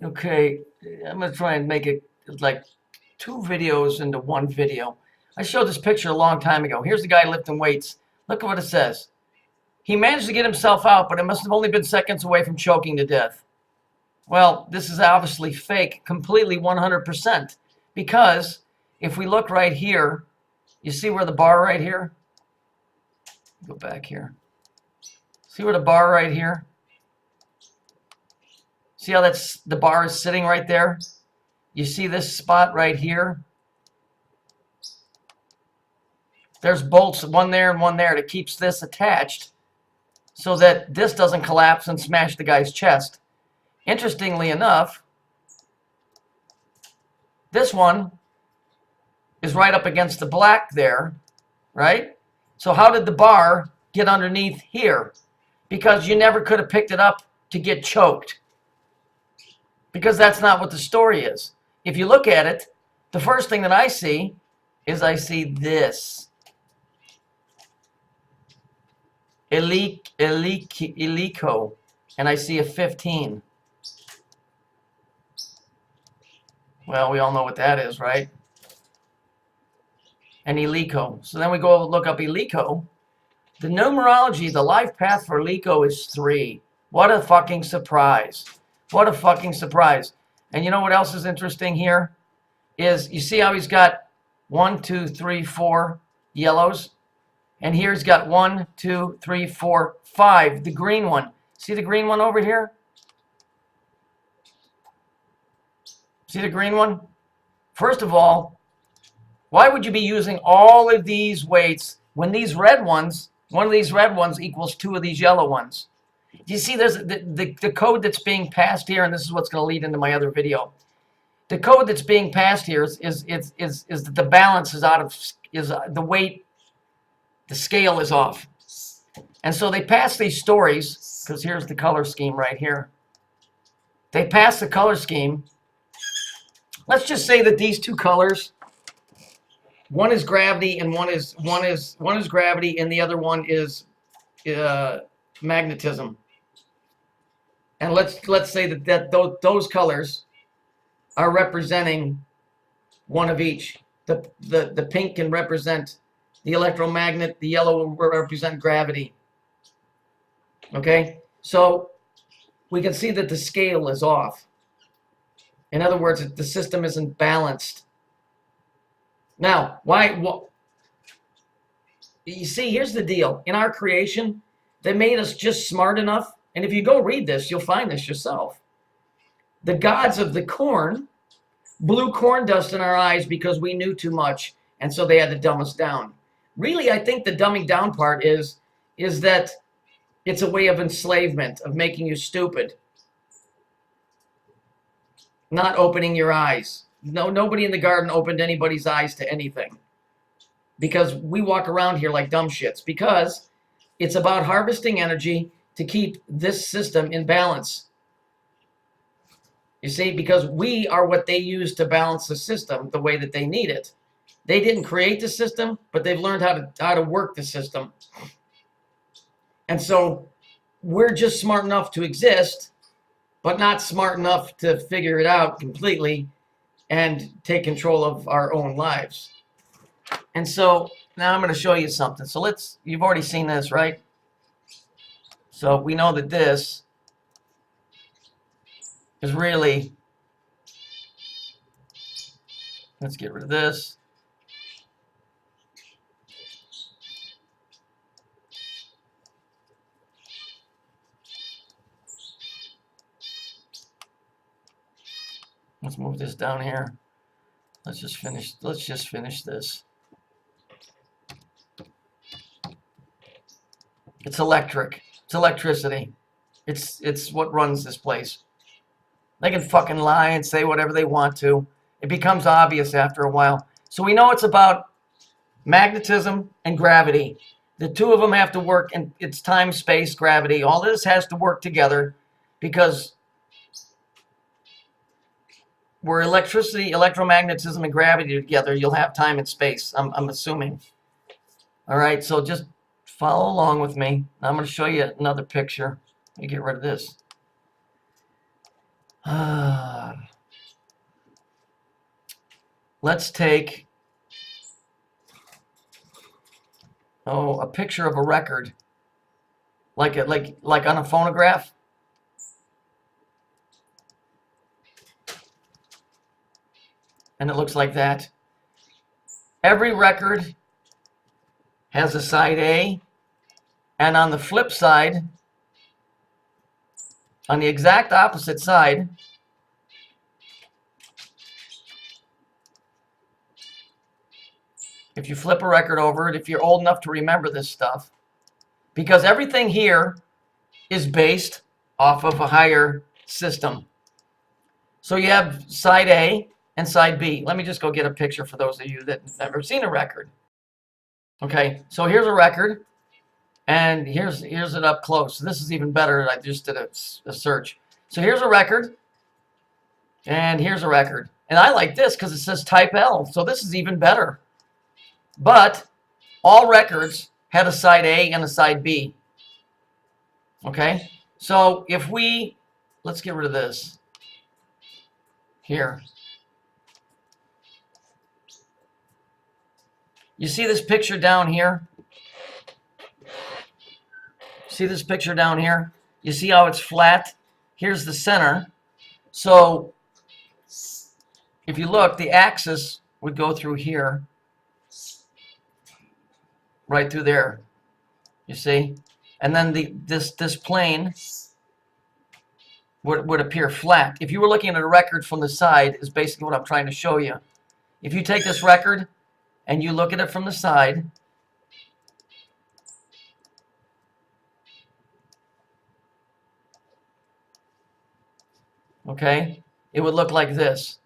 Okay, I'm gonna try and make it like 2 videos into 1 video. I showed this picture a long time ago. Here's the guy lifting weights. Look at what it says. He managed to get himself out, but it must have only been seconds away from choking to death. Well, this is obviously fake, completely 100%. Because if we look right here, you see where the bar right here? Go back here. See where the bar right here? See how the bar is sitting right there? You see this spot right here? There's bolts, one there and one there, that keeps this attached so that this doesn't collapse and smash the guy's chest. Interestingly enough, this one is right up against the black there, right? So how did the bar get underneath here? Because you never could have picked it up to get choked. Because that's not what the story is. If you look at it, the first thing that I see is I see this. Ilico, and I see a 15. Well, we all know what that is, right? And Ilico. So then we go look up Ilico. The numerology, the life path for Ilico is 3. What a fucking surprise. What a fucking surprise. And you know what else is interesting here? Is you see how he's got 1, 2, 3, 4 yellows? And here he's got 1, 2, 3, 4, 5. The green one. See the green one over here? See the green one? First of all, why would you be using all of these weights when these red ones, one of these red ones equals 2 of these yellow ones? Do you see there's the code that's being passed here, and this is what's going to lead into my other video. The code that's being passed here is that the balance is out of, the weight, the scale is off. And so they pass these stories, because here's the color scheme right here. They pass the color scheme. Let's just say that these 2 colors, one is gravity and one is gravity, and the other one is magnetism. And let's say that those colors are representing one of each. The pink can represent the electromagnet, the yellow will represent gravity. Okay? So we can see that the scale is off. In other words, the system isn't balanced. Now, you see, here's the deal. In our creation, they made us just smart enough, and if you go read this, you'll find this yourself. The gods of the corn blew corn dust in our eyes because we knew too much, and so they had to dumb us down. Really, I think the dumbing down part is that it's a way of enslavement, of making you stupid. Not opening your eyes. No, nobody in the garden opened anybody's eyes to anything. Because we walk around here like dumb shits. Because it's about harvesting energy to keep this system in balance. You see, because we are what they use to balance the system the way that they need it. They didn't create the system, but they've learned how to work the system. And so we're just smart enough to exist, but not smart enough to figure it out completely and take control of our own lives. And so now I'm going to show you something. So you've already seen this, right? So we know that this is really, let's get rid of this. Let's move this down here. Let's just finish this. It's electric. It's electricity. It's what runs this place. They can fucking lie and say whatever they want to. It becomes obvious after a while. So we know it's about magnetism and gravity. The 2 of them have to work, and it's time, space, gravity. All this has to work together because where electricity, electromagnetism, and gravity together, you'll have time and space, I'm assuming. All right, so just follow along with me. I'm going to show you another picture. Let me get rid of this. let's take a picture of a record, like on a phonograph. And it looks like that. Every record has a side A, and on the flip side, on the exact opposite side, if you flip a record over it, if you're old enough to remember this stuff, because everything here is based off of a higher system. So you have side A and side B. Let me just go get a picture for those of you that have never seen a record. Okay, so here's a record, and here's it up close. This is even better. I just did a search. So here's a record, and here's a record. And I like this because it says type L, so this is even better. But all records had a side A and a side B. Okay, so if let's get rid of this here. You see this picture down here? See this picture down here? You see how it's flat? Here's the center. So if you look, the axis would go through here, right through there. You see? And then this plane would appear flat. If you were looking at a record from the side, is basically what I'm trying to show you. If you take this record and you look at it from the side, okay, it would look like this.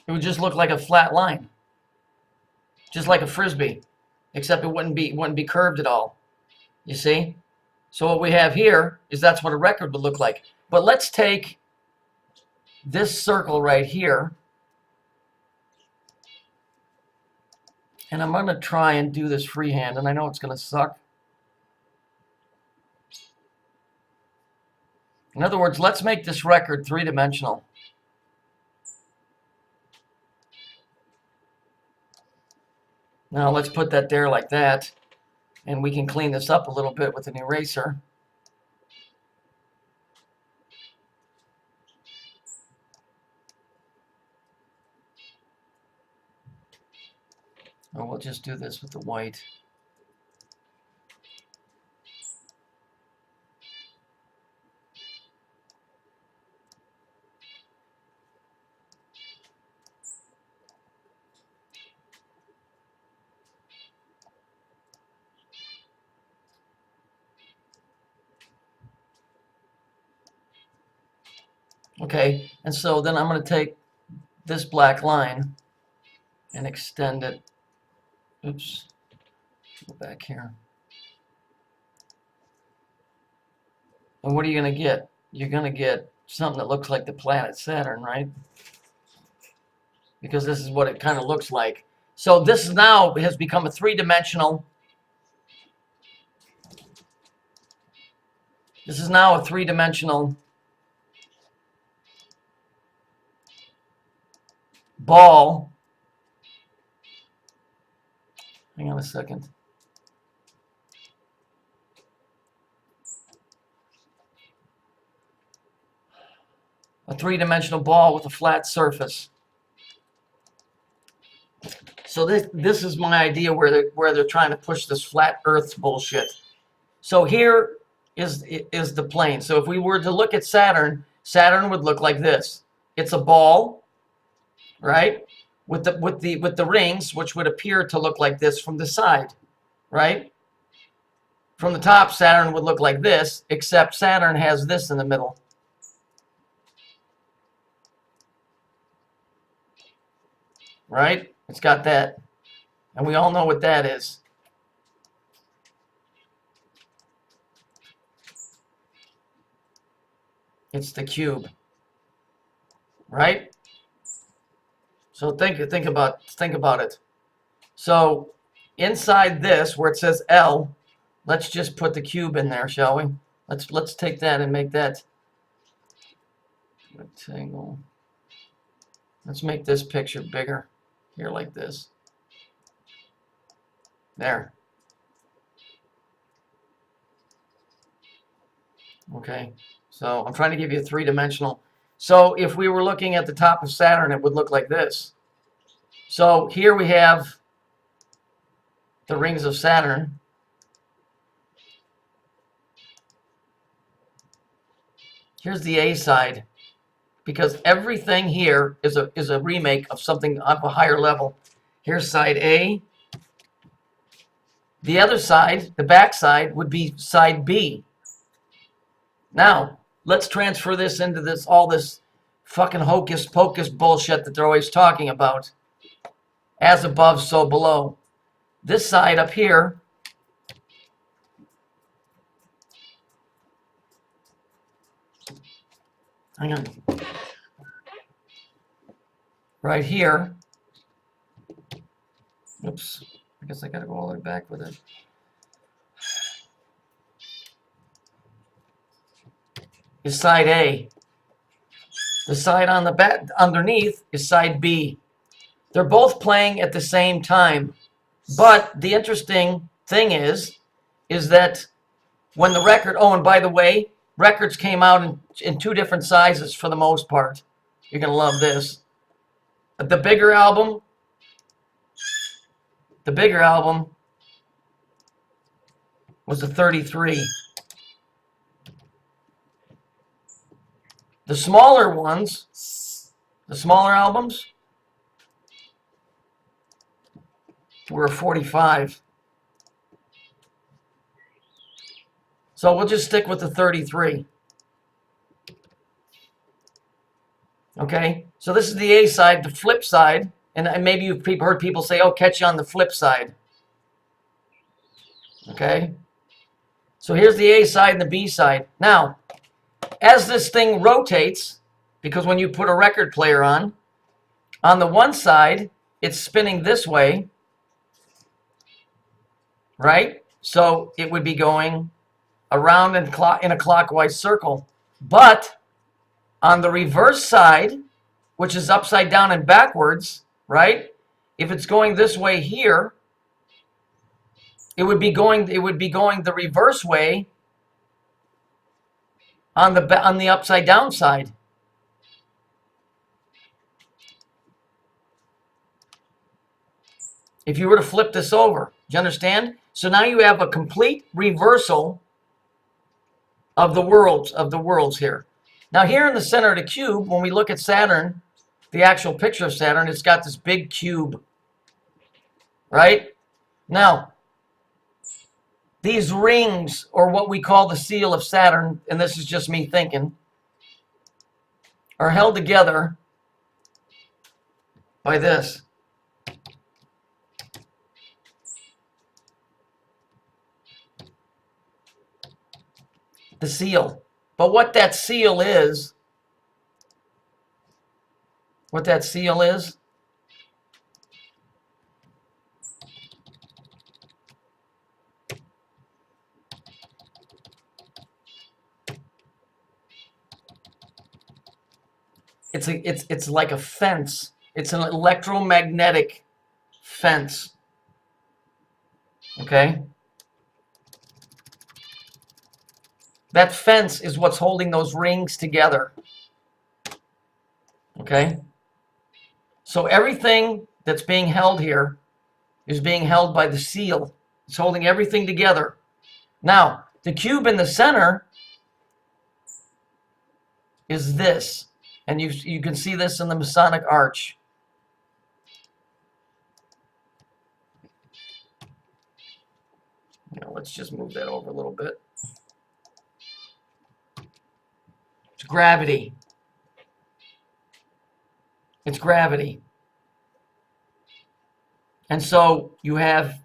It would just look like a flat line, just like a frisbee, except it wouldn't be curved at all. You see? So what we have here is that's what a record would look like. But let's take this circle right here, and I'm going to try and do this freehand, and I know it's going to suck. In other words, let's make this record three-dimensional. Now let's put that there like that, and we can clean this up a little bit with an eraser. Or we'll just do this with the white. Okay, and so then I'm going to take this black line and extend it. Oops, go back here. And what are you going to get? You're going to get something that looks like the planet Saturn, right? Because this is what it kind of looks like. So this now has become a three-dimensional. This is now a three-dimensional ball. Hang on a second. A three-dimensional ball with a flat surface. So this is my idea where they're trying to push this flat Earth bullshit. So here is the plane. So if we were to look at Saturn, Saturn would look like this. It's a ball, right? With the rings, which would appear to look like this from the side, right? From the top, Saturn would look like this, except Saturn has this in the middle. Right? It's got that. And we all know what that is. It's the cube. Right? So think about it. So inside this, where it says L, let's just put the cube in there, shall we? Let's take that and make that rectangle. Let's make this picture bigger. Here, like this. There. Okay. So I'm trying to give you a three-dimensional. So if we were looking at the top of Saturn, it would look like this. So here we have the rings of Saturn. Here's the A side, because everything here is a remake of something up a higher level. Here's side A. The other side, the back side, would be side B. Now, let's transfer this into all this fucking hocus pocus bullshit that they're always talking about. As above, so below. This side up here hang on. Right here. Oops. I guess I gotta go all the way back with it. Is side A. The side on the back underneath is side B. They're both playing at the same time. But the interesting thing is that when the record, oh, and by the way, records came out in two different sizes for the most part. You're going to love this. The bigger album was a 33. The smaller ones, the smaller albums, were a 45. So we'll just stick with the 33. Okay, so this is the A side, the flip side, and maybe you've heard people say, oh, catch you on the flip side. Okay, so here's the A side and the B side. Now, as this thing rotates, because when you put a record player on the one side, it's spinning this way, right? So it would be going around in a clockwise circle. But on the reverse side, which is upside down and backwards, right? If it's going this way here, it would be going the reverse way on the upside down side. If you were to flip this over, do you understand? So now you have a complete reversal of the worlds here. Now here in the center of the cube, when we look at Saturn, the actual picture of Saturn, it's got this big cube, right? Now, these rings, or what we call the seal of Saturn, and this is just me thinking, are held together by this. The seal. But what that seal is, it's like a fence. It's an electromagnetic fence. Okay? That fence is what's holding those rings together. Okay? So everything that's being held here is being held by the seal. It's holding everything together. Now, the cube in the center is this. And you can see this in the Masonic arch. Now, let's just move that over a little bit. It's gravity. It's gravity. And so you have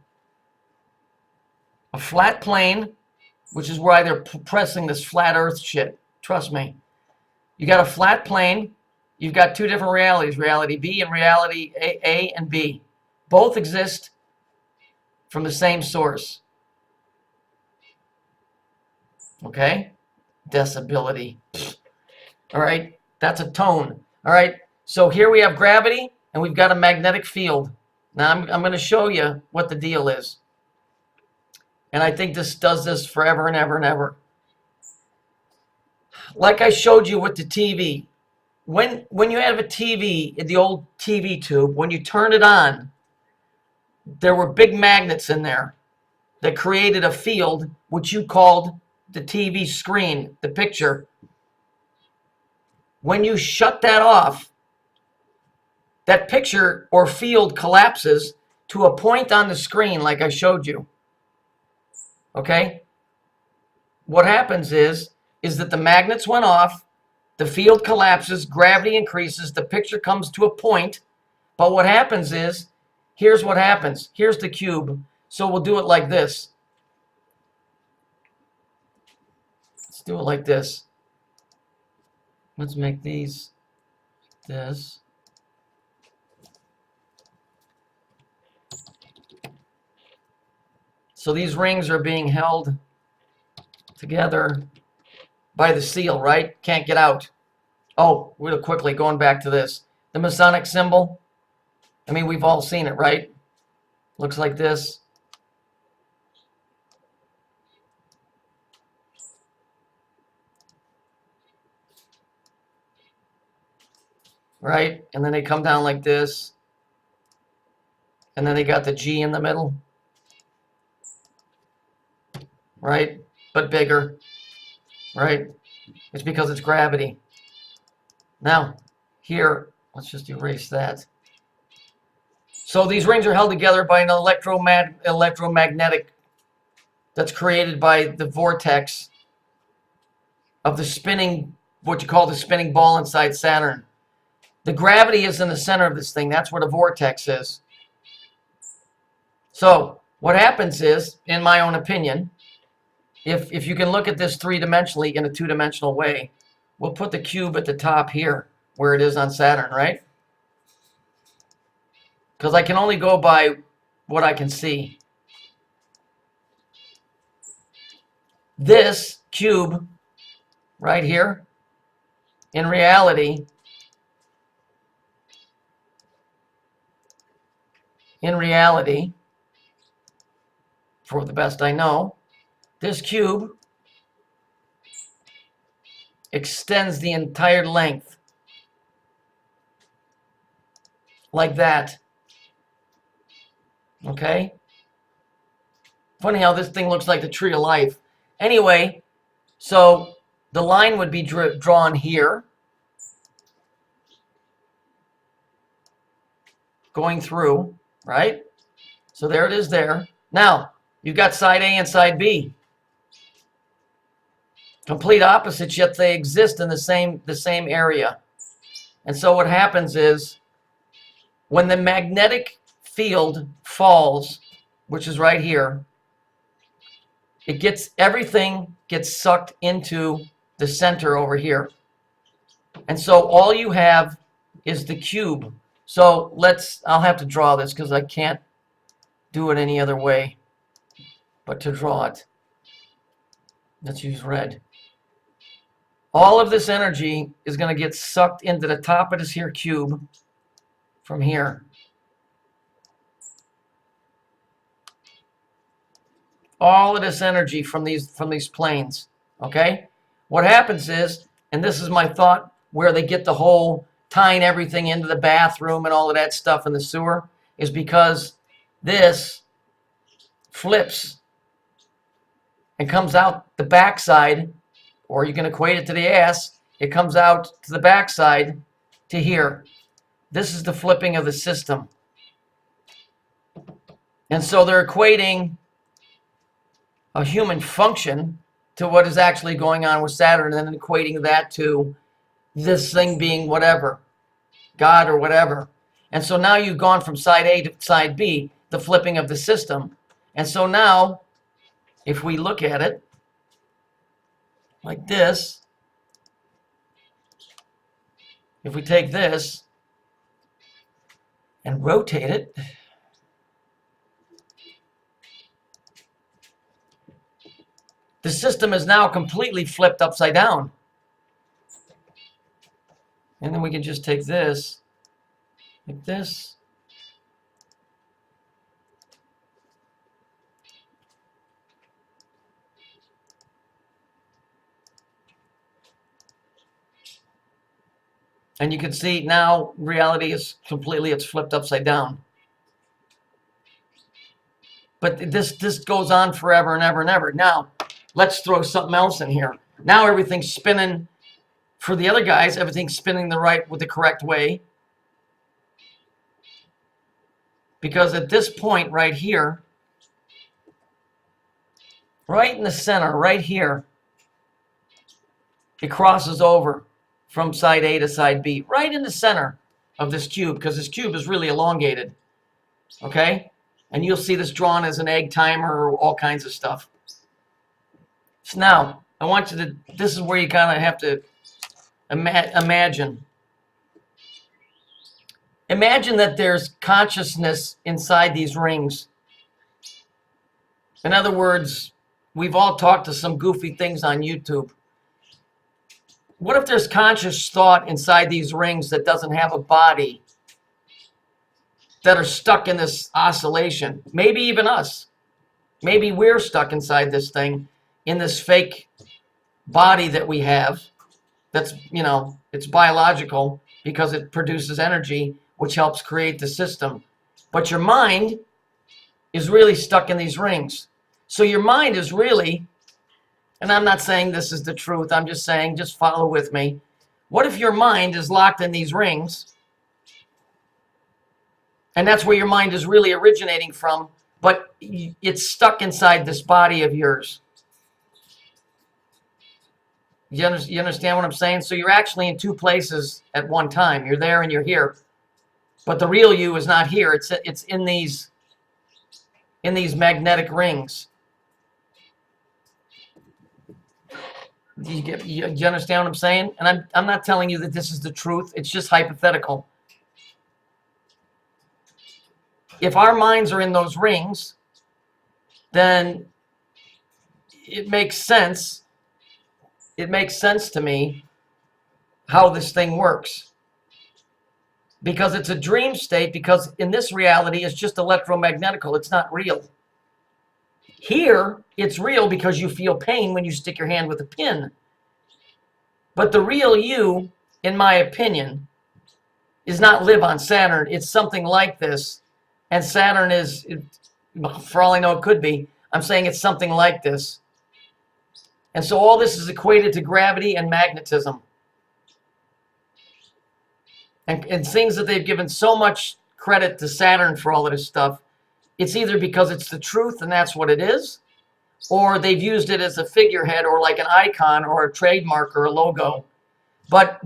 a flat plane, which is why they're pressing this flat earth shit. Trust me. You got a flat plane. You've got two different realities, reality B and reality A and B. Both exist from the same source. Okay? Decibelity. All right? That's a tone. All right? So here we have gravity and we've got a magnetic field. Now I'm going to show you what the deal is. And I think this does this forever and ever and ever. Like I showed you with the TV. When you have a TV, the old TV tube, when you turn it on, there were big magnets in there that created a field which you called the TV screen, the picture. When you shut that off, that picture or field collapses to a point on the screen like I showed you. Okay? What happens is that the magnets went off, the field collapses, gravity increases, the picture comes to a point, but what happens is, here's what happens. Here's the cube. So we'll do it like this. Let's do it like this. Let's make these this. So these rings are being held together by the seal, right? Can't get out. Oh, real quickly, going back to this. The Masonic symbol. I mean, we've all seen it, right? Looks like this. Right? And then they come down like this. And then they got the G in the middle. Right? But bigger. Right? It's because it's gravity. Now, here, let's just erase that. So these rings are held together by an electromagnetic that's created by the vortex of the spinning, what you call the spinning ball inside Saturn. The gravity is in the center of this thing. That's where the vortex is. So what happens is, in my own opinion, if you can look at this three-dimensionally in a two-dimensional way, we'll put the cube at the top here, where it is on Saturn, right? Because I can only go by what I can see. This cube right here, in reality, for the best I know, this cube extends the entire length like that. Okay? Funny how this thing looks like the tree of life. Anyway, so the line would be drawn here, going through, right? So there it is there. Now, you've got side A and side B. Complete opposites, yet they exist in the same area. And so what happens is, when the magnetic field falls, which is right here, everything gets sucked into the center over here. And so all you have is the cube. So I'll have to draw this because I can't do it any other way but to draw it. Let's use red. All of this energy is going to get sucked into the top of this here cube from here. All of this energy from these planes, okay? What happens is, and this is my thought, where they get the whole tying everything into the bathroom and all of that stuff in the sewer, is because this flips and comes out the backside, or you can equate it to the ass, it comes out to the backside to here. This is the flipping of the system. And so they're equating a human function to what is actually going on with Saturn, and then equating that to this thing being whatever, God or whatever. And so now you've gone from side A to side B, the flipping of the system. And so now, if we look at it like this, if we take this and rotate it, the system is now completely flipped upside down. And then we can just take this, like this. And you can see now reality is completely, it's flipped upside down. But this goes on forever and ever and ever. Now, let's throw something else in here. Now everything's spinning. For the other guys, everything's spinning the correct way. Because at this point right here, right in the center, right here, it crosses over from side A to side B, right in the center of this cube, because this cube is really elongated. Okay? And you'll see this drawn as an egg timer or all kinds of stuff. So now, I want you to, this is where you kind of have to imagine. Imagine that there's consciousness inside these rings. In other words, we've all talked to some goofy things on YouTube. What if there's conscious thought inside these rings that doesn't have a body, that are stuck in this oscillation? Maybe even us. Maybe we're stuck inside this thing, in this fake body that we have. That's, you know, it's biological because it produces energy, which helps create the system. But your mind is really stuck in these rings. So your mind is really, and I'm not saying this is the truth, I'm just saying, just follow with me. What if your mind is locked in these rings? And that's where your mind is really originating from, but it's stuck inside this body of yours. You understand what I'm saying? So you're actually in two places at one time. You're there and you're here. But the real you is not here. It's in these magnetic rings. You understand what I'm saying? And I'm not telling you that this is the truth. It's just hypothetical. If our minds are in those rings, then it makes sense. It makes sense to me how this thing works. Because it's a dream state, because in this reality, it's just electromagnetical. It's not real. Here, it's real because you feel pain when you stick your hand with a pin. But the real you, in my opinion, is not live on Saturn. It's something like this. And Saturn is, for all I know, it could be. I'm saying it's something like this. And so all this is equated to gravity and magnetism. And things that they've given so much credit to Saturn for all of this stuff, it's either because it's the truth and that's what it is, or they've used it as a figurehead or like an icon or a trademark or a logo. But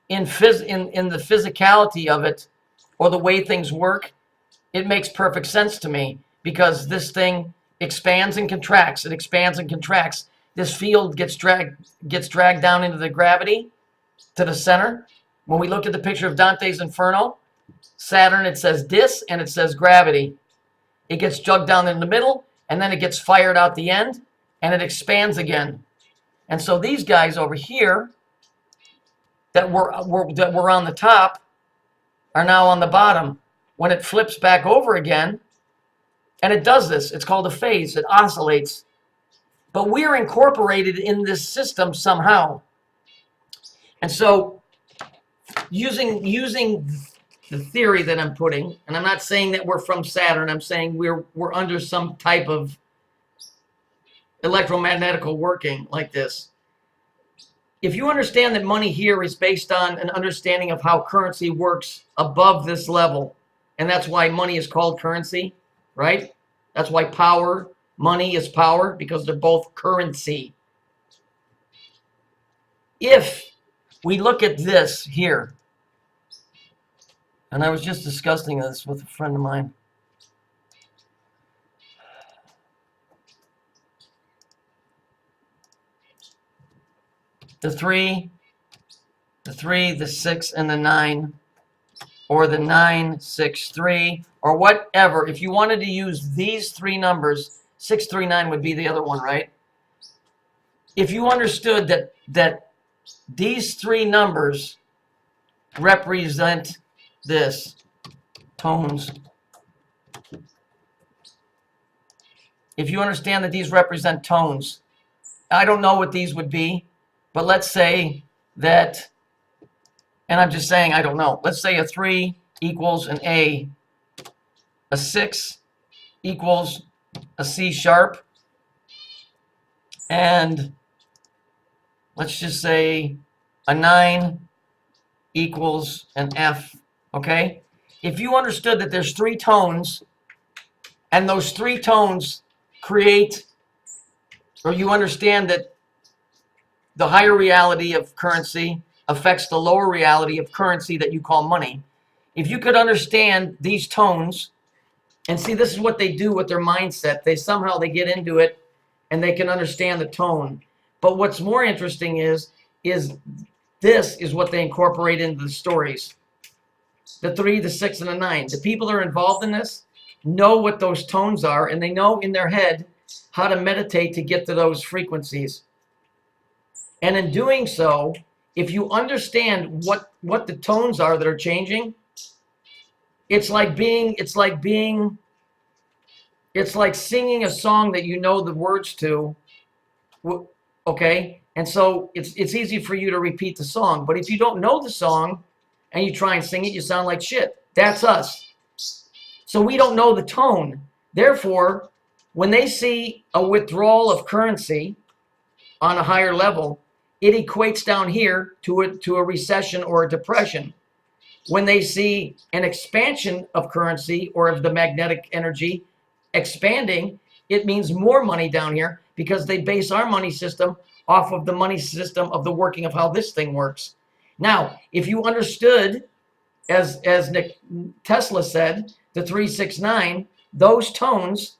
in the physicality of it, or the way things work, it makes perfect sense to me, because this thing expands and contracts. It expands and contracts. This field gets dragged down into the gravity to the center. When we look at the picture of Dante's Inferno, Saturn, it says dis and it says gravity. It gets jugged down in the middle, and then it gets fired out the end, and it expands again. And so these guys over here that were on the top are now on the bottom. When it flips back over again, and it does this, it's called a phase, it oscillates. But we're incorporated in this system somehow. And so using the theory that I'm putting, and I'm not saying that we're from Saturn, I'm saying we're under some type of electromagnetical working like this. If you understand that money here is based on an understanding of how currency works above this level, and that's why money is called currency, right? That's why money is power, because they're both currency. If we look at this here, and I was just discussing this with a friend of mine. The 3, the 6, and the 9, or the 9, 6, 3, or whatever. If you wanted to use these three numbers, 639 would be the other one, right? If you understood that these three numbers represent this? Tones. If you understand that these represent tones, I don't know what these would be, but let's say that, and I'm just saying I don't know. Let's say a 3 equals an A, a 6 equals a C sharp, and let's just say a 9 equals an F, okay? If you understood that there's 3 tones, and those 3 tones create, or you understand that the higher reality of currency affects the lower reality of currency that you call money. If you could understand these tones, and see, this is what they do with their mindset. They somehow they get into it and they can understand the tone. But what's more interesting is this is what they incorporate into the stories. The 3, the 6, and the 9. The people that are involved in this know what those tones are, and they know in their head how to meditate to get to those frequencies. And in doing so, if you understand what the tones are that are changing, it's like singing a song that you know the words to, okay? And so it's easy for you to repeat the song. But if you don't know the song and you try and sing it, you sound like shit. That's us. So we don't know the tone. Therefore, when they see a withdrawal of currency on a higher level, it equates down here to a recession or a depression. When they see an expansion of currency or of the magnetic energy expanding, it means more money down here, because they base our money system off of the money system of the working of how this thing works. Now, if you understood, as Tesla said, the 369, those tones,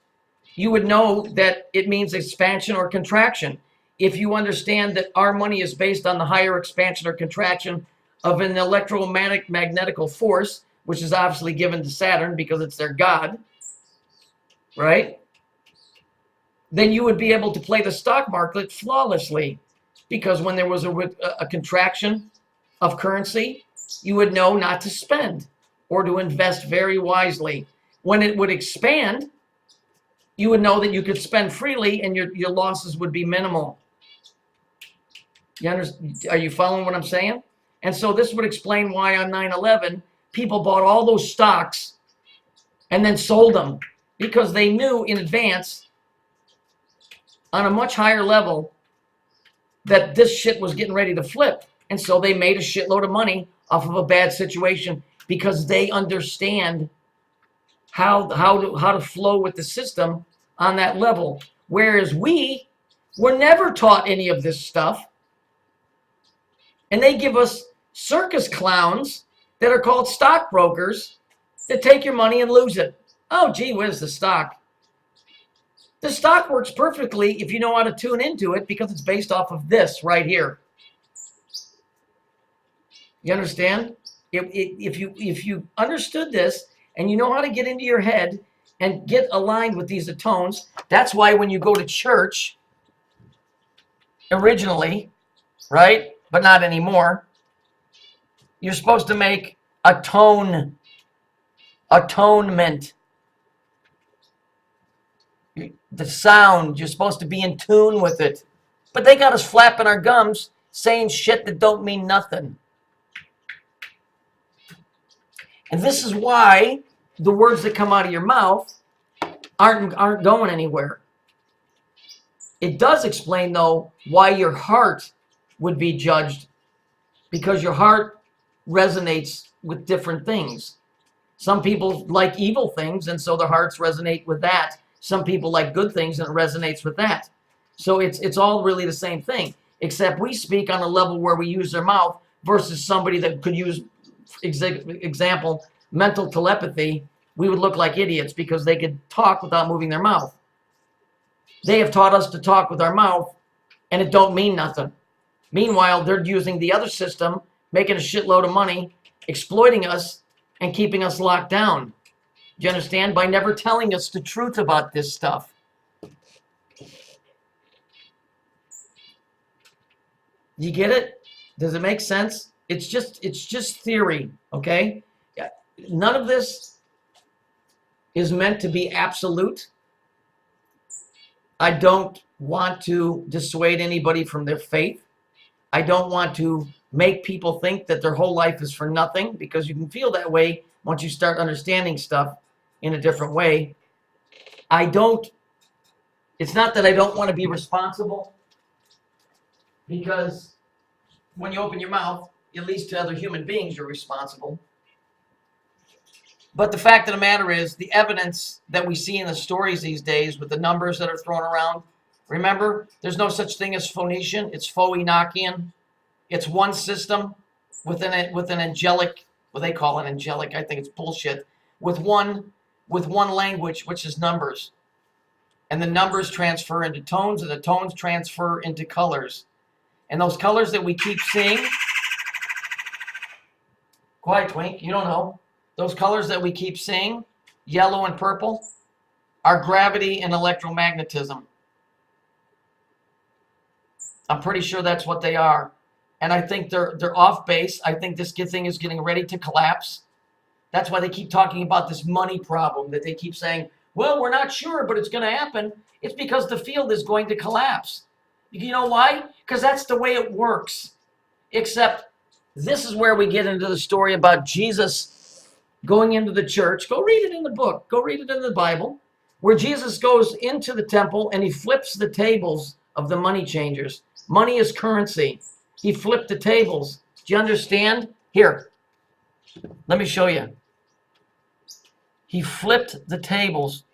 you would know that it means expansion or contraction. If you understand that our money is based on the higher expansion or contraction of an electromagnetical force, which is obviously given to Saturn because it's their god, right? Then you would be able to play the stock market flawlessly, because when there was a contraction of currency, you would know not to spend or to invest very wisely. When it would expand, you would know that you could spend freely and your losses would be minimal. Are you following what I'm saying? And so this would explain why on 9/11 people bought all those stocks and then sold them, because they knew in advance on a much higher level that this shit was getting ready to flip. And so they made a shitload of money off of a bad situation, because they understand how to flow with the system on that level. Whereas we were never taught any of this stuff. And they give us circus clowns that are called stockbrokers that take your money and lose it. Oh, gee whiz, the stock. The stock works perfectly if you know how to tune into it, because it's based off of this right here. You understand? If you understood this and you know how to get into your head and get aligned with these tones, that's why when you go to church originally, right, but not anymore, you're supposed to make atonement. The sound, you're supposed to be in tune with it. But they got us flapping our gums saying shit that don't mean nothing. And this is why the words that come out of your mouth aren't going anywhere. It does explain, though, why your heart would be judged, because your heart resonates with different things. Some people like evil things, and so their hearts resonate with that. Some people like good things, and it resonates with that. So it's all really the same thing, except we speak on a level where we use their mouth versus somebody that could use, example, mental telepathy. We would look like idiots because they could talk without moving their mouth. They have taught us to talk with our mouth, and it don't mean nothing. Meanwhile, they're using the other system, making a shitload of money, exploiting us, and keeping us locked down. Do you understand? By never telling us the truth about this stuff. You get it? Does it make sense? It's just theory, okay? Yeah. None of this is meant to be absolute. I don't want to dissuade anybody from their faith. I don't want to make people think that their whole life is for nothing, because you can feel that way once you start understanding stuff in a different way. It's not that I don't want to be responsible, because when you open your mouth, at least to other human beings, you're responsible. But the fact of the matter is, the evidence that we see in the stories these days with the numbers that are thrown around, remember, there's no such thing as Phoenician, it's faux Enochian. It's one system with an angelic, what they call an angelic, I think it's bullshit, with one language, which is numbers. And the numbers transfer into tones, and the tones transfer into colors. And those colors that we keep seeing, quiet twink, you don't know. Those colors that we keep seeing, yellow and purple, are gravity and electromagnetism. I'm pretty sure that's what they are. And I think they're off base. I think this thing is getting ready to collapse. That's why they keep talking about this money problem, that they keep saying, well, we're not sure, but it's going to happen. It's because the field is going to collapse. You know why? Because that's the way it works. Except this is where we get into the story about Jesus going into the church. Go read it in the book. Go read it in the Bible, where Jesus goes into the temple and he flips the tables of the money changers. Money is currency. He flipped the tables. Do you understand? Here, let me show you. He flipped the tables.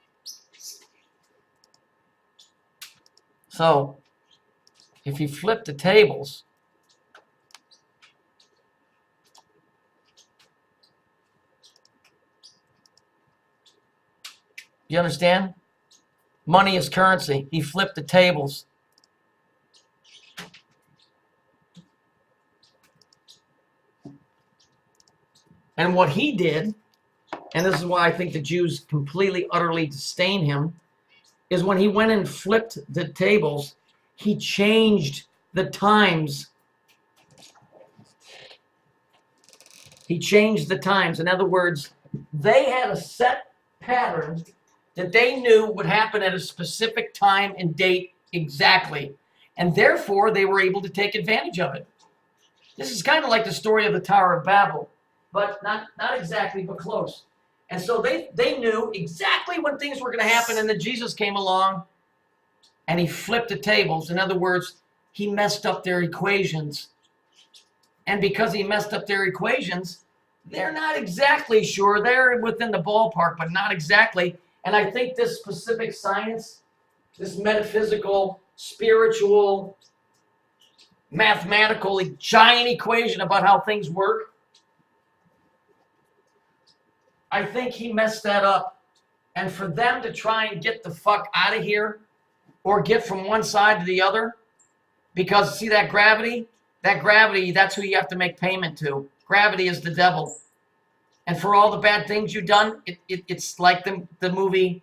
So, if he flipped the tables, you understand? Money is currency. He flipped the tables. And what he did, and this is why I think the Jews completely, utterly disdain him, is when he went and flipped the tables, he changed the times. He changed the times. In other words, they had a set pattern that they knew would happen at a specific time and date exactly. And therefore, they were able to take advantage of it. This is kind of like the story of the Tower of Babel, but not exactly, but close. And so they knew exactly when things were going to happen, and then Jesus came along and he flipped the tables. In other words, he messed up their equations. And because he messed up their equations, they're not exactly sure. They're within the ballpark, but not exactly. And I think this specific science, this metaphysical, spiritual, mathematical, giant equation about how things work, I think he messed that up. And for them to try and get the fuck out of here, or get from one side to the other, because see that gravity, that's who you have to make payment to. Gravity is the devil. And for all the bad things you've done, it's like the movie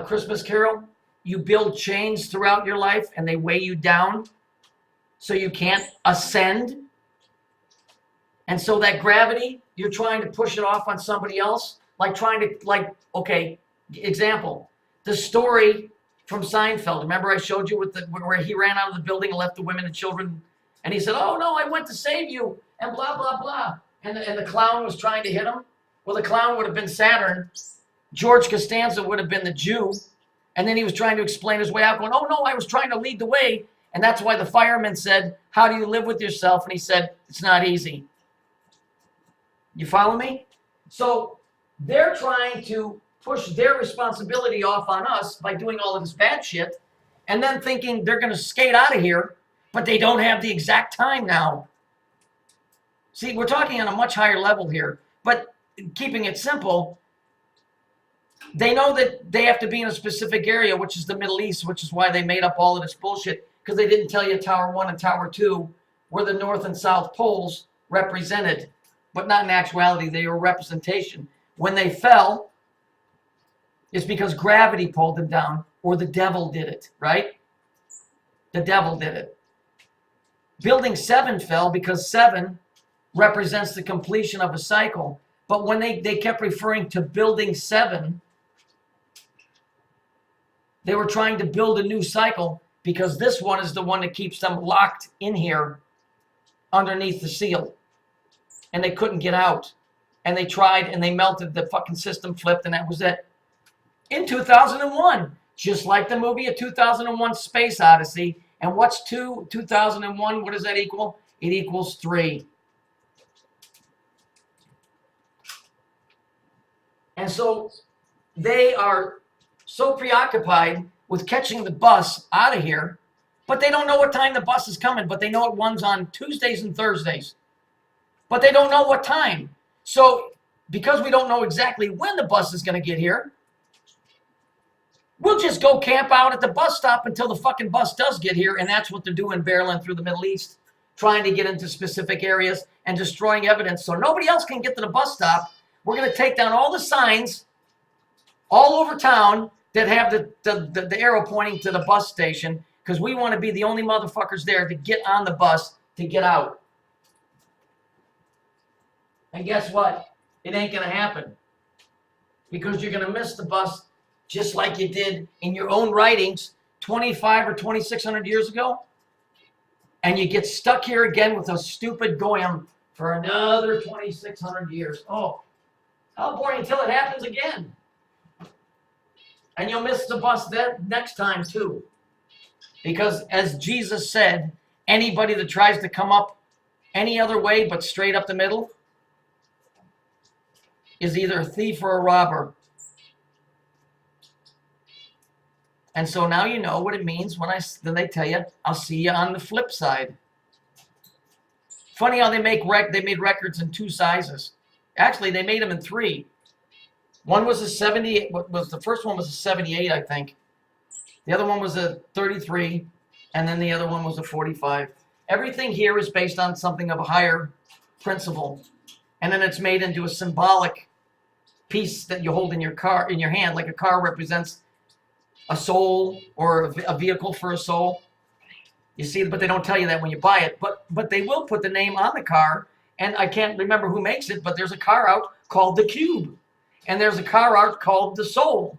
Christmas Carol. You build chains throughout your life and they weigh you down so you can't ascend. And so that gravity, you're trying to push it off on somebody else, okay, example, the story from Seinfeld. Remember I showed you where he ran out of the building and left the women and children, and he said, oh no, I went to save you, and blah, blah, blah. And the clown was trying to hit him. Well, the clown would have been Saturn. George Costanza would have been the Jew. And then he was trying to explain his way out, going, oh no, I was trying to lead the way. And that's why the fireman said, how do you live with yourself? And he said, it's not easy. You follow me? So they're trying to push their responsibility off on us by doing all of this bad shit, and then thinking they're going to skate out of here, but they don't have the exact time now. See, we're talking on a much higher level here, but keeping it simple, they know that they have to be in a specific area, which is the Middle East, which is why they made up all of this bullshit, because they didn't tell you Tower 1 and Tower 2 were the North and South poles represented, but not in actuality. They were representation. When they fell, it's because gravity pulled them down, or the devil did it, right? The devil did it. Building 7 fell because 7 represents the completion of a cycle. But when they kept referring to building 7, they were trying to build a new cycle because this one is the one that keeps them locked in here underneath the seal. And they couldn't get out. And they tried and they melted, the fucking system flipped, and that was it. In 2001, just like the movie of 2001 Space Odyssey. And what's 2001? What does that equal? It equals 3. And so they are so preoccupied with catching the bus out of here, but they don't know what time the bus is coming, but they know it runs on Tuesdays and Thursdays. But they don't know what time. So because we don't know exactly when the bus is going to get here, we'll just go camp out at the bus stop until the fucking bus does get here. And that's what they're doing, barreling through the Middle East, trying to get into specific areas and destroying evidence so nobody else can get to the bus stop. We're going to take down all the signs all over town that have the arrow pointing to the bus station, because we want to be the only motherfuckers there to get on the bus to get out. And guess what? It ain't going to happen, because you're going to miss the bus just like you did in your own writings 25 or 2,600 years ago. And you get stuck here again with a stupid goyim for another 2,600 years. Oh, how boring until it happens again. And you'll miss the bus that next time too. Because as Jesus said, anybody that tries to come up any other way but straight up the middle is either a thief or a robber. And so now you know what it means when they tell you, I'll see you on the flip side. Funny how they made records in 2 sizes. Actually, they made them in 3. One was a 78. The first one was a 78, I think. The other one was a 33, and then the other one was a 45. Everything here is based on something of a higher principle, and then it's made into a symbolic piece that you hold in your hand, like a car represents a soul or a vehicle for a soul. You see, but they don't tell you that when you buy it. But they will put the name on the car, and I can't remember who makes it, but there's a car out called the Cube, and there's a car out called the Soul.